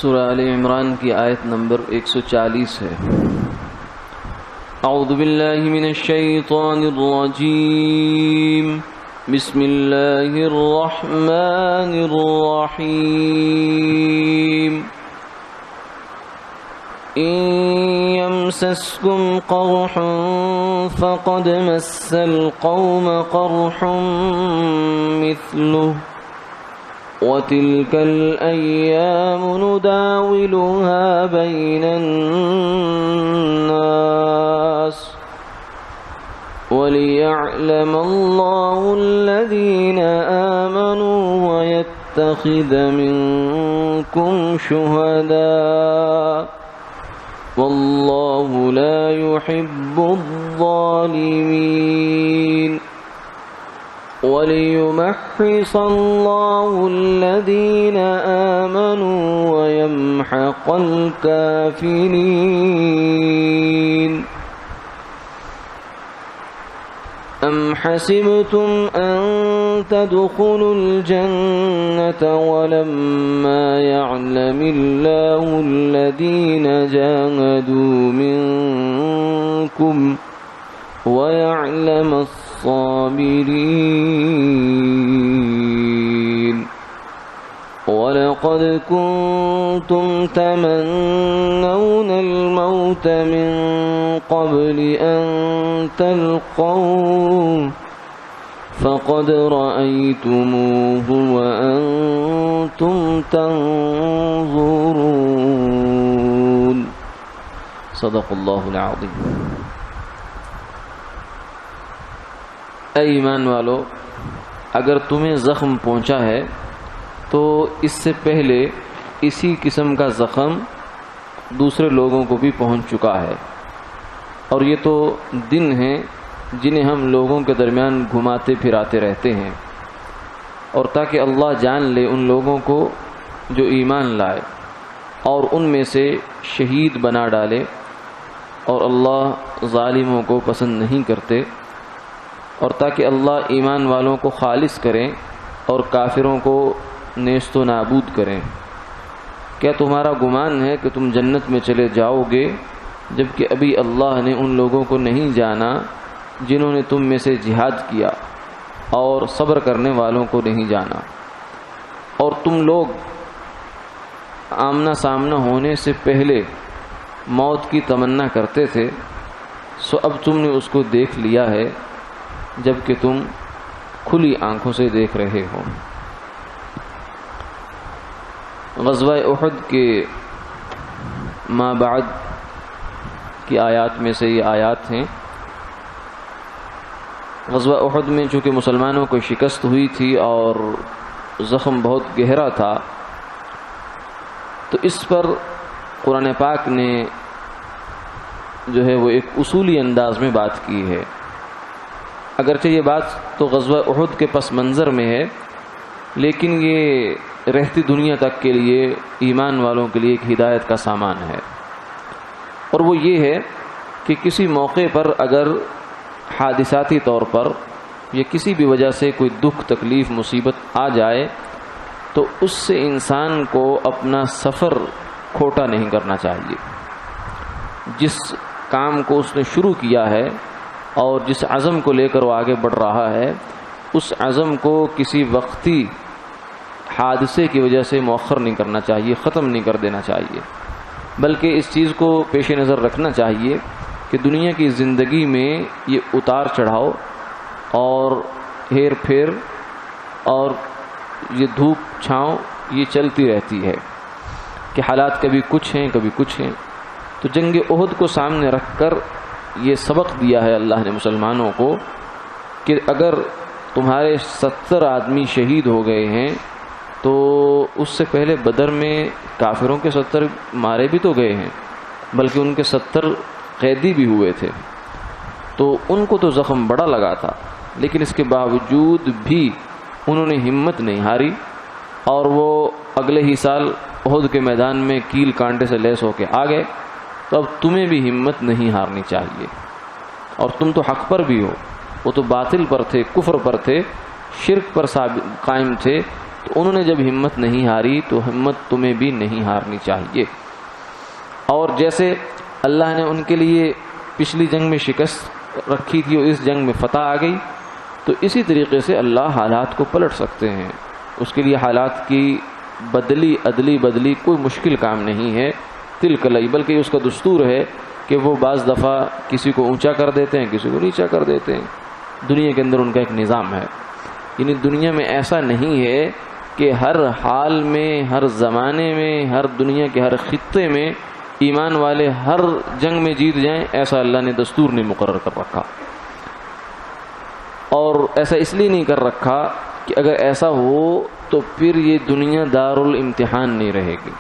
سورہ آل عمران کی آیت نمبر 140 ہے۔ اعوذ باللہ من الشیطان الرجیم، بسم اللہ الرحمن الرحیم۔ إن يمسسكم قرح فقد مس القوم قرح مثله وتلك الأيام نداولها بين الناس وليعلم الله الذين آمنوا ويتخذ منكم شهداء والله لا يحب الظالمين وليمحص الله الذين آمنوا ويمحق الكافرين أم حسبتم أن تدخلوا الجنة ولما يعلم الله الذين جاهدوا منكم ويعلم الصابرين ولقد كنتم تمنون الموت من قبل أن تلقوه فقد رأيتموه وأنتم تنظرون صدق اللہ العظیم۔ اے ایمان والو، اگر تمہیں زخم پہنچا ہے تو اس سے پہلے اسی قسم کا زخم دوسرے لوگوں کو بھی پہنچ چکا ہے، اور یہ تو دن ہیں جنہیں ہم لوگوں کے درمیان گھماتے پھراتے رہتے ہیں، اور تاکہ اللہ جان لے ان لوگوں کو جو ایمان لائے اور ان میں سے شہید بنا ڈالے، اور اللہ ظالموں کو پسند نہیں کرتے، اور تاکہ اللہ ایمان والوں کو خالص کریں اور کافروں کو نیست و نابود کریں۔ کیا تمہارا گمان ہے کہ تم جنت میں چلے جاؤ گے جبکہ ابھی اللہ نے ان لوگوں کو نہیں جانا جنہوں نے تم میں سے جہاد کیا، اور صبر کرنے والوں کو نہیں جانا، اور تم لوگ آمنا سامنا ہونے سے پہلے موت کی تمنا کرتے تھے، سو اب تم نے اس کو دیکھ لیا ہے جبکہ تم کھلی آنکھوں سے دیکھ رہے ہو۔ غزوہ احد کے ما بعد کی آیات میں سے یہ آیات ہیں۔ غزوہ احد میں چونکہ مسلمانوں کو شکست ہوئی تھی اور زخم بہت گہرا تھا، تو اس پر قرآن پاک نے جو ہے وہ ایک اصولی انداز میں بات کی ہے۔ اگرچہ یہ بات تو غزوہ احد کے پس منظر میں ہے، لیکن یہ رہتی دنیا تک کے لیے ایمان والوں کے لیے ایک ہدایت کا سامان ہے، اور وہ یہ ہے کہ کسی موقع پر اگر حادثاتی طور پر یا کسی بھی وجہ سے کوئی دکھ تکلیف مصیبت آ جائے تو اس سے انسان کو اپنا سفر کھوٹا نہیں کرنا چاہیے۔ جس کام کو اس نے شروع کیا ہے اور جس عزم کو لے کر وہ آگے بڑھ رہا ہے، اس عزم کو کسی وقتی حادثے کی وجہ سے مؤخر نہیں کرنا چاہیے، ختم نہیں کر دینا چاہیے، بلکہ اس چیز کو پیش نظر رکھنا چاہیے کہ دنیا کی زندگی میں یہ اتار چڑھاؤ اور ہیر پھیر اور یہ دھوپ چھاؤں یہ چلتی رہتی ہے، کہ حالات کبھی کچھ ہیں کبھی کچھ ہیں۔ تو جنگ احد کو سامنے رکھ کر یہ سبق دیا ہے اللہ نے مسلمانوں کو کہ اگر تمہارے 70 آدمی شہید ہو گئے ہیں تو اس سے پہلے بدر میں کافروں کے 70 مارے بھی تو گئے ہیں، بلکہ ان کے 70 قیدی بھی ہوئے تھے، تو ان کو تو زخم بڑا لگا تھا، لیکن اس کے باوجود بھی انہوں نے ہمت نہیں ہاری، اور وہ اگلے ہی سال احد کے میدان میں کیل کانٹے سے لیس ہو کے آ گئے۔ تو اب تمہیں بھی ہمت نہیں ہارنی چاہیے، اور تم تو حق پر بھی ہو، وہ تو باطل پر تھے، کفر پر تھے، شرک پر قائم تھے، تو انہوں نے جب ہمت نہیں ہاری تو ہمت تمہیں بھی نہیں ہارنی چاہیے. اور جیسے اللہ نے ان کے لیے پچھلی جنگ میں شکست رکھی تھی اور اس جنگ میں فتح آ گئی، تو اسی طریقے سے اللہ حالات کو پلٹ سکتے ہیں. اس کے لیے حالات کی ادلی بدلی کوئی مشکل کام نہیں ہے. تلک الایام، بلکہ اس کا دستور ہے کہ وہ بعض دفعہ کسی کو اونچا کر دیتے ہیں، کسی کو نیچا کر دیتے ہیں. دنیا کے اندر ان کا ایک نظام ہے. یعنی دنیا میں ایسا نہیں ہے کہ ہر حال میں، ہر زمانے میں، ہر دنیا کے ہر خطے میں ایمان والے ہر جنگ میں جیت جائیں، ایسا اللہ نے دستور نہیں مقرر کر رکھا. اور ایسا اس لیے نہیں کر رکھا کہ اگر ایسا ہو تو پھر یہ دنیا دار الامتحان نہیں رہے گی،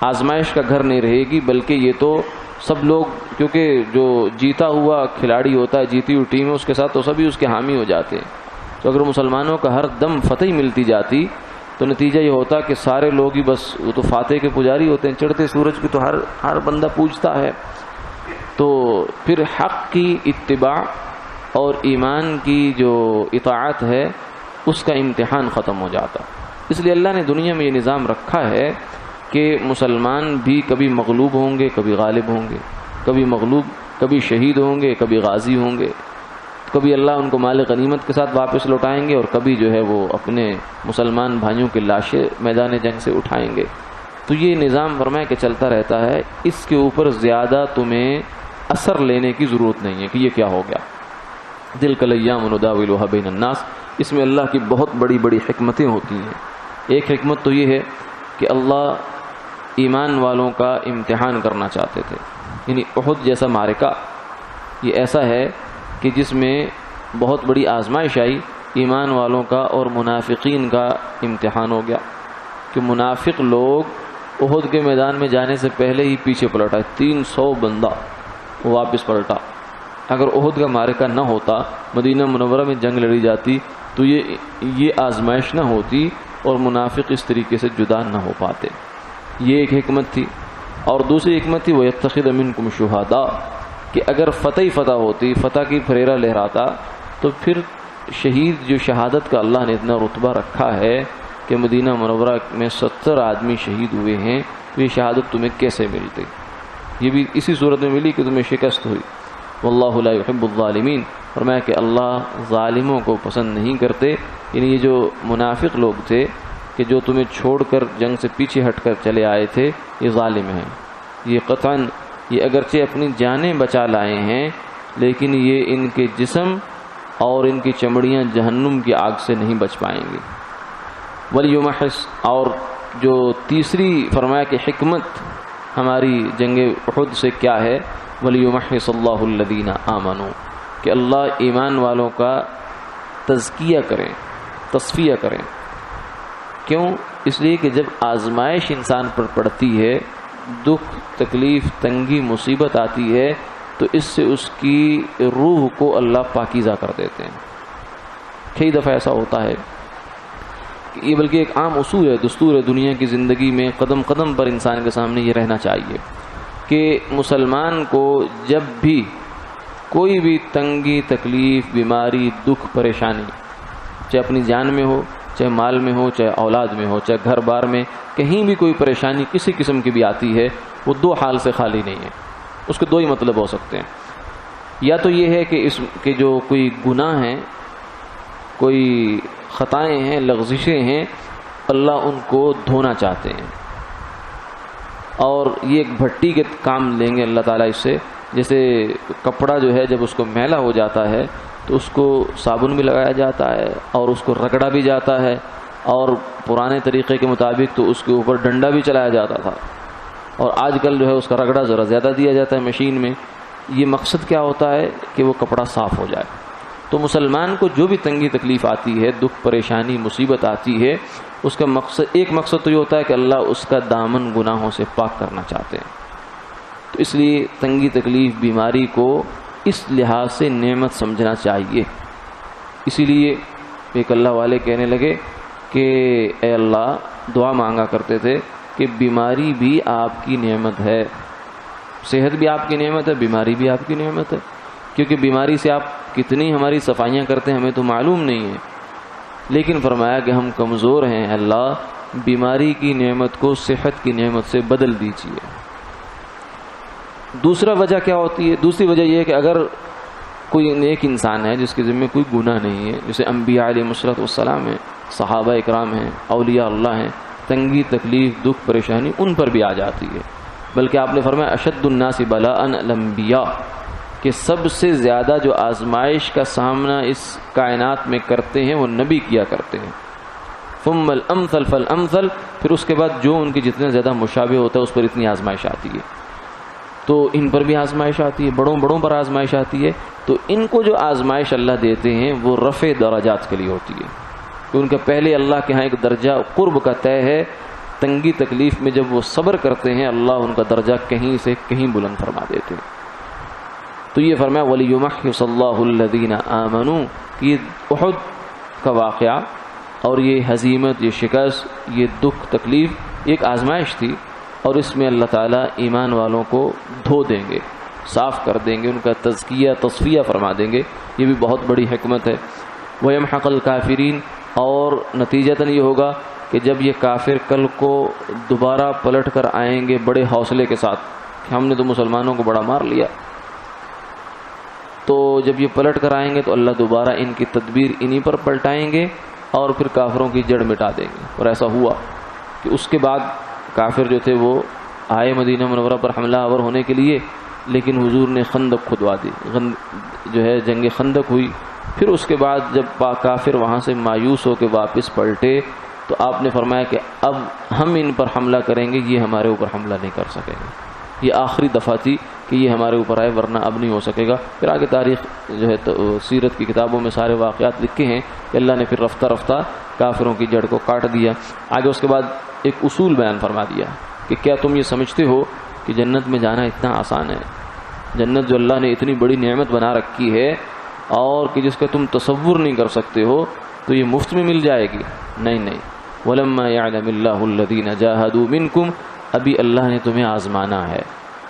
آزمائش کا گھر نہیں رہے گی، بلکہ یہ تو سب لوگ، کیونکہ جو جیتا ہوا کھلاڑی ہوتا ہے، جیتی ہوئی ٹیم ہے، اس کے ساتھ تو سبھی اس کے حامی ہو جاتے ہیں. تو اگر مسلمانوں کا ہر دم فتح ملتی جاتی تو نتیجہ یہ ہوتا کہ سارے لوگ ہی بس وہ تو فاتح کے پجاری ہوتے ہیں. چڑھتے سورج کی تو ہر بندہ پوجتا ہے. تو پھر حق کی اتباع اور ایمان کی جو اطاعت ہے اس کا امتحان ختم ہو جاتا. اس لیے اللہ نے دنیا میں یہ نظام رکھا ہے کہ مسلمان بھی کبھی مغلوب ہوں گے، کبھی غالب ہوں گے، کبھی مغلوب، کبھی شہید ہوں گے، کبھی غازی ہوں گے، کبھی اللہ ان کو مال غنیمت کے ساتھ واپس لوٹائیں گے، اور کبھی جو ہے وہ اپنے مسلمان بھائیوں کی لاشیں میدان جنگ سے اٹھائیں گے. تو یہ نظام فرمایا کہ چلتا رہتا ہے. اس کے اوپر زیادہ تمہیں اثر لینے کی ضرورت نہیں ہے کہ یہ کیا ہو گیا. تلک الایام نداولها بین الناس، اس میں اللہ کی بہت بڑی بڑی حکمتیں ہوتی ہیں. ایک حکمت تو یہ ہے کہ اللہ ایمان والوں کا امتحان کرنا چاہتے تھے. یعنی احد جیسا معرکہ یہ ایسا ہے کہ جس میں بہت بڑی آزمائش آئی، ایمان والوں کا اور منافقین کا امتحان ہو گیا کہ منافق لوگ احد کے میدان میں جانے سے پہلے ہی پیچھے پلٹا. 300 بندہ واپس پلٹا. اگر احد کا معرکہ نہ ہوتا، مدینہ منورہ میں جنگ لڑی جاتی، تو یہ آزمائش نہ ہوتی اور منافق اس طریقے سے جدا نہ ہو پاتے. یہ ایک حکمت تھی. اور دوسری حکمت تھی وَيَتَّخِذَ مِنْكُمْ شُهَدَاءَ، کہ اگر فتح ہوتی، فتح کی پھریرا لہراتا، تو پھر شہید جو شہادت کا اللہ نے اتنا رتبہ رکھا ہے کہ مدینہ منورہ میں 70 آدمی شہید ہوئے ہیں، تو یہ شہادت تمہیں کیسے ملتی؟ یہ بھی اسی صورت میں ملی کہ تمہیں شکست ہوئی. واللہ لا يحب الظالمین، فرمایا کہ اللہ ظالموں کو پسند نہیں کرتے. یعنی یہ جو منافق لوگ تھے کہ جو تمہیں چھوڑ کر جنگ سے پیچھے ہٹ کر چلے آئے تھے، یہ ظالم ہیں. یہ قطعاً، یہ اگرچہ اپنی جانیں بچا لائے ہیں، لیکن یہ ان کے جسم اور ان کی چمڑیاں جہنم کی آگ سے نہیں بچ پائیں گی. وَلْيُمَحِّصْ، اور جو تیسری فرمایا کہ حکمت ہماری جنگ احد سے کیا ہے، وَلْيُمَحِّصَ اللَّهُ الَّذِينَ آمَنُوا، کہ اللہ ایمان والوں کا تزکیہ کریں، تصفیہ کریں. کیوں؟ اس لیے کہ جب آزمائش انسان پر پڑتی ہے، دکھ، تکلیف، تنگی، مصیبت آتی ہے، تو اس سے اس کی روح کو اللہ پاکیزہ کر دیتے ہیں. کئی دفعہ ایسا ہوتا ہے کہ یہ بلکہ ایک عام اصول ہے، دستور ہے دنیا کی زندگی میں، قدم قدم پر انسان کے سامنے یہ رہنا چاہیے کہ مسلمان کو جب بھی کوئی بھی تنگی، تکلیف، بیماری، دکھ، پریشانی، چاہے اپنی جان میں ہو، چاہے مال میں ہو، چاہے اولاد میں ہو، چاہے گھر بار میں، کہیں بھی کوئی پریشانی کسی قسم کی بھی آتی ہے، وہ دو حال سے خالی نہیں ہے. اس کے دو ہی مطلب ہو سکتے ہیں. یا تو یہ ہے کہ اس کے جو کوئی گناہ ہیں، کوئی خطائیں ہیں، لغزشیں ہیں، اللہ ان کو دھونا چاہتے ہیں. اور یہ ایک بھٹی کے کام لیں گے اللہ تعالیٰ اس سے. جیسے کپڑا جو ہے جب اس کو میلا ہو جاتا ہے تو اس کو صابن بھی لگایا جاتا ہے اور اس کو رگڑا بھی جاتا ہے، اور پرانے طریقے کے مطابق تو اس کے اوپر ڈنڈا بھی چلایا جاتا تھا، اور آج کل جو ہے اس کا رگڑا ذرا زیادہ دیا جاتا ہے مشین میں. یہ مقصد کیا ہوتا ہے کہ وہ کپڑا صاف ہو جائے. تو مسلمان کو جو بھی تنگی تکلیف آتی ہے، دکھ، پریشانی، مصیبت آتی ہے، اس کا مقصد، ایک مقصد تو یہ ہوتا ہے کہ اللہ اس کا دامن گناہوں سے پاک کرنا چاہتے ہیں. تو اس لیے تنگی تکلیف، بیماری کو اس لحاظ سے نعمت سمجھنا چاہیے. اسی لیے ایک اللہ والے کہنے لگے کہ اے اللہ، دعا مانگا کرتے تھے کہ بیماری بھی آپ کی نعمت ہے، صحت بھی آپ کی نعمت ہے، بیماری بھی آپ کی نعمت ہے. کیونکہ بیماری سے آپ کتنی ہماری صفائیاں کرتے ہیں ہمیں تو معلوم نہیں ہے. لیکن فرمایا کہ ہم کمزور ہیں، اللہ بیماری کی نعمت کو صحت کی نعمت سے بدل دیجیے۔ دوسرا وجہ کیا ہوتی ہے؟ دوسری وجہ یہ ہے کہ اگر کوئی نیک انسان ہے جس کے ذمہ کوئی گناہ نہیں ہے، جیسے انبیاء علیہ الصلوۃ والسلام ہیں، صحابہ اکرام ہیں، اولیاء اللہ ہیں، تنگی تکلیف دکھ پریشانی ان پر بھی آ جاتی ہے، بلکہ آپ نے فرمایا اشد الناس بلاء الانبیاء، کہ سب سے زیادہ جو آزمائش کا سامنا اس کائنات میں کرتے ہیں وہ نبی کیا کرتے ہیں، ثم الامثل فالامثل، پھر اس کے بعد جو ان کے جتنے زیادہ مشابہ ہوتا ہے اس پر اتنی آزمائش آتی ہے، تو ان پر بھی آزمائش آتی ہے، بڑوں پر آزمائش آتی ہے، تو ان کو جو آزمائش اللہ دیتے ہیں وہ رفع درجات کے لیے ہوتی ہے، کہ ان کا پہلے اللہ کے ہاں ایک درجہ قرب کا طے ہے، تنگی تکلیف میں جب وہ صبر کرتے ہیں اللہ ان کا درجہ کہیں سے کہیں بلند فرما دیتے ہیں۔ تو یہ فرمایا وَلِيُمَحِّصَ اللَّهُ الَّذِينَ آمَنُوا، کہ یہ احد کا واقعہ اور یہ ہزیمت، یہ شکست، یہ دکھ تکلیف ایک آزمائش تھی، اور اس میں اللہ تعالیٰ ایمان والوں کو دھو دیں گے، صاف کر دیں گے، ان کا تزکیہ تصفیہ فرما دیں گے، یہ بھی بہت بڑی حکمت ہے۔ وَيَمْحَقَ الْكَافِرِينَ، اور نتیجتاً یہ ہوگا کہ جب یہ کافر کل کو دوبارہ پلٹ کر آئیں گے بڑے حوصلے کے ساتھ کہ ہم نے تو مسلمانوں کو بڑا مار لیا، تو جب یہ پلٹ کر آئیں گے تو اللہ دوبارہ ان کی تدبیر انہی پر پلٹائیں گے اور پھر کافروں کی جڑ مٹا دیں گے۔ اور ایسا ہوا کہ اس کے بعد کافر جو تھے وہ آئے مدینہ منورہ پر حملہ آور ہونے کے لیے، لیکن حضور نے خندق کھدوا دی، جو ہے جنگ خندق ہوئی۔ پھر اس کے بعد جب کافر وہاں سے مایوس ہو کے واپس پلٹے تو آپ نے فرمایا کہ اب ہم ان پر حملہ کریں گے، یہ ہمارے اوپر حملہ نہیں کر سکیں گے، یہ آخری دفعہ تھی کہ یہ ہمارے اوپر آئے، ورنہ اب نہیں ہو سکے گا۔ پھر آگے تاریخ جو ہے سیرت کی کتابوں میں سارے واقعات لکھے ہیں کہ اللہ نے پھر رفتہ رفتہ کافروں کی جڑ کو کاٹ دیا۔ آگے اس کے بعد ایک اصول بیان فرما دیا کہ کیا تم یہ سمجھتے ہو کہ جنت میں جانا اتنا آسان ہے؟ جنت جو اللہ نے اتنی بڑی نعمت بنا رکھی ہے اور کہ جس کا تم تصور نہیں کر سکتے ہو، تو یہ مفت میں مل جائے گی؟ نہیں۔ وَلَمَّا يَعْلَمِ اللَّهُ الَّذِينَ جَاهَدُوا مِنْكُمْ، ابھی اللہ نے تمہیں آزمانا ہے۔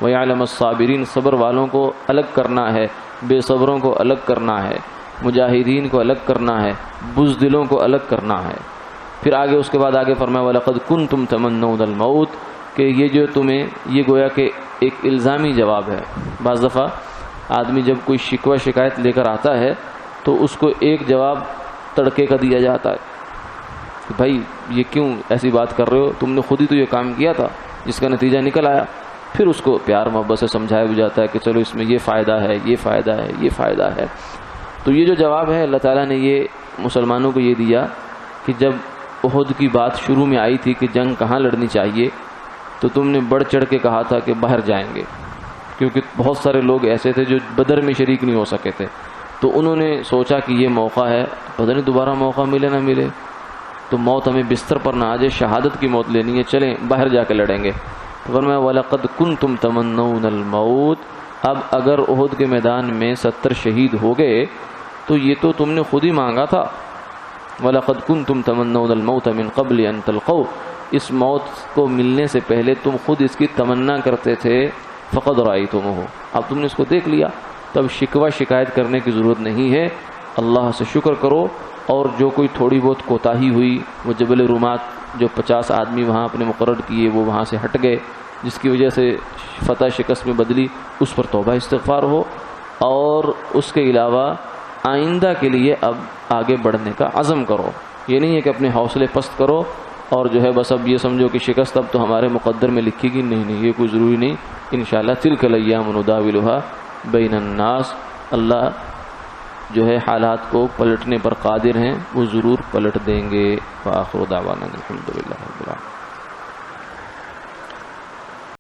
وَيَعْلَمَ الصَّابِرِينَ، صبر والوں کو الگ کرنا ہے، بے صبروں کو الگ کرنا ہے، مجاہدین کو الگ کرنا ہے، بزدلوں کو الگ کرنا ہے۔ پھر آگے اس کے بعد آگے فرمایا وَلَقَدْ كُنْتُمْ تَمَنَّوْنَ الْمَوْتَ، کہ یہ جو تمہیں یہ گویا کہ ایک الزامی جواب ہے۔ بعض دفعہ آدمی جب کوئی شکوہ شکایت لے کر آتا ہے تو اس کو ایک جواب تڑکے کا دیا جاتا ہے کہ بھائی یہ کیوں ایسی بات کر رہے ہو، تم نے خود ہی تو یہ کام کیا تھا جس کا نتیجہ نکل آیا۔ پھر اس کو پیار محبت سے سمجھایا بھی جاتا ہے کہ چلو اس میں یہ فائدہ ہے، یہ فائدہ ہے، یہ فائدہ ہے۔ تو یہ جو جواب ہے اللہ تعالیٰ نے یہ مسلمانوں کو یہ دیا کہ جب احد کی بات شروع میں آئی تھی کہ جنگ کہاں لڑنی چاہیے، تو تم نے بڑھ چڑھ کے کہا تھا کہ باہر جائیں گے، کیونکہ بہت سارے لوگ ایسے تھے جو بدر میں شریک نہیں ہو سکے تھے، تو انہوں نے سوچا کہ یہ موقع ہے، پتہ نہیں دوبارہ موقع ملے نہ ملے، تو موت ہمیں بستر پر نہ آ جائے، شہادت کی موت لینی ہے، چلیں باہر جا کے لڑیں گے۔ فرمایا وَلَقَدْ كُنْتُمْ تَمَنَّوْنَ الْمَوْتَ، اب اگر احد کے میدان میں 70 شہید ہو گئے تو یہ تو تم نے خود ہی مانگا تھا۔ وَلَقَدْ كُنْتُمْ تَمَنَّوْنَ الْمَوْتَ مِنْ قَبْلِ أَنْ تَلْقَوْا، اس موت کو ملنے سے پہلے تم خود اس کی تمنا کرتے تھے، فَقَدْ رَأَيْتُمُوهُ، اب تم نے اس کو دیکھ لیا، تب شکوہ شکایت کرنے کی ضرورت نہیں ہے، اللہ سے شکر کرو، اور جو کوئی تھوڑی بہت کوتاہی ہوئی، وہ جبل رومات جو 50 آدمی وہاں اپنے مقرر کیے وہ وہاں سے ہٹ گئے، جس کی وجہ سے فتح شکست میں بدلی، اس پر توبہ استغفار ہو، اور اس کے علاوہ آئندہ کے لیے اب آگے بڑھنے کا عزم کرو۔ یہ نہیں ہے کہ اپنے حوصلے پست کرو اور جو ہے بس اب یہ سمجھو کہ شکست اب تو ہمارے مقدر میں لکھی گی، نہیں، یہ کوئی ضروری نہیں، انشاءاللہ تلک الایام نداولها بین الناس، اللہ جو ہے حالات کو پلٹنے پر قادر ہیں، وہ ضرور پلٹ دیں گے۔ وآخر دعوانا الحمدللہ رب العالمین۔